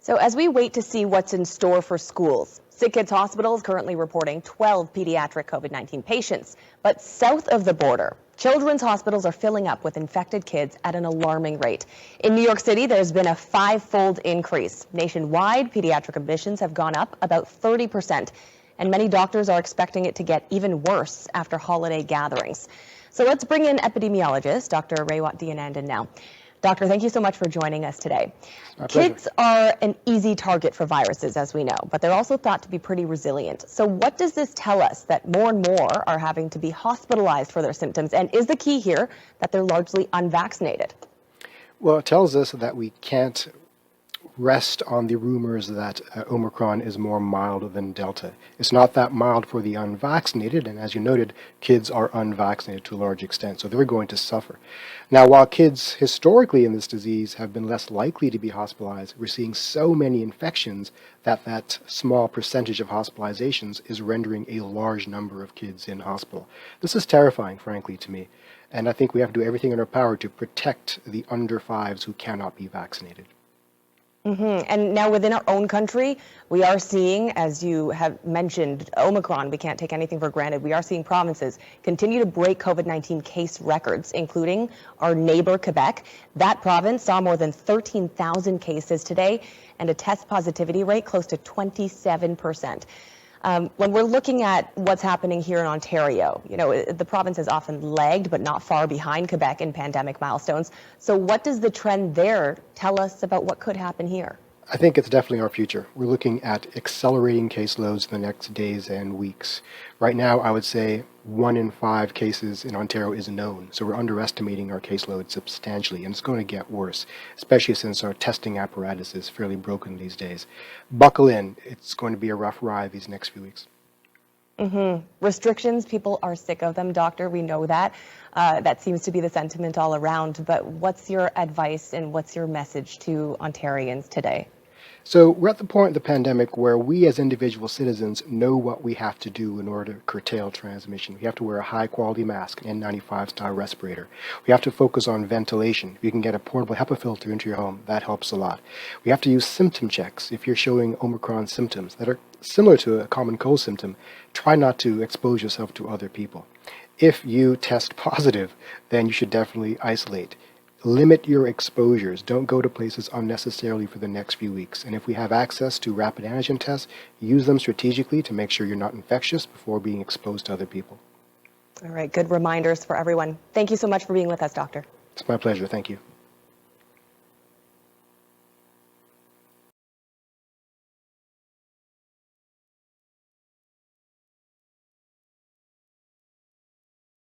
So as we wait to see what's in store for schools, Sick Kids Hospital is currently reporting 12 pediatric COVID-19 patients. But south of the border, children's hospitals are filling up with infected kids at an alarming rate. In New York City, there's been a 5-fold increase. Nationwide, pediatric admissions have gone up about 30%. And many doctors are expecting it to get even worse after holiday gatherings. So let's bring in epidemiologist Dr. Raywat Deonandan now. Doctor, thank you so much for joining us today. Kids are an easy target for viruses, as we know, but they're also thought to be pretty resilient. So what does this tell us that more and more are having to be hospitalized for their symptoms? And is the key here that they're largely unvaccinated? Well, it tells us that we can't rest on the rumors that Omicron is more mild than Delta. It's not that mild for the unvaccinated, and as you noted, kids are unvaccinated to a large extent, so they're going to suffer. Now, while kids historically in this disease have been less likely to be hospitalized, we're seeing so many infections that small percentage of hospitalizations is rendering a large number of kids in hospital. This is terrifying, frankly, to me, and I think we have to do everything in our power to protect the under fives who cannot be vaccinated. And now within our own country, we are seeing, as you have mentioned, Omicron, we can't take anything for granted. We are seeing provinces continue to break COVID-19 case records, including our neighbor, Quebec. That province saw more than 13,000 cases today and a test positivity rate close to 27%. When we're looking at what's happening here in Ontario, you know, the province has often lagged but not far behind Quebec in pandemic milestones. So what does the trend there tell us about what could happen here? I think it's definitely our future. We're looking at accelerating caseloads in the next days and weeks. Right now, I would say 1 in 5 cases in Ontario is known, so we're underestimating our caseload substantially, and it's going to get worse, especially since our testing apparatus is fairly broken these days. Buckle in. It's going to be a rough ride these next few weeks. Restrictions, people are sick of them, Doctor. We know that. That seems to be the sentiment all around. But what's your advice and what's your message to Ontarians today? So we're at the point of the pandemic where we as individual citizens know what we have to do in order to curtail transmission. We have to wear a high-quality mask, N95-style respirator. We have to focus on ventilation. If you can get a portable HEPA filter into your home, that helps a lot. We have to use symptom checks. If you're showing Omicron symptoms that are similar to a common cold symptom, try not to expose yourself to other people. If you test positive, then you should definitely isolate. Limit your exposures. Don't go to places unnecessarily for the next few weeks. And if we have access to rapid antigen tests, use them strategically to make sure you're not infectious before being exposed to other people. All right, good reminders for everyone. Thank you so much for being with us, Doctor. It's my pleasure. Thank you.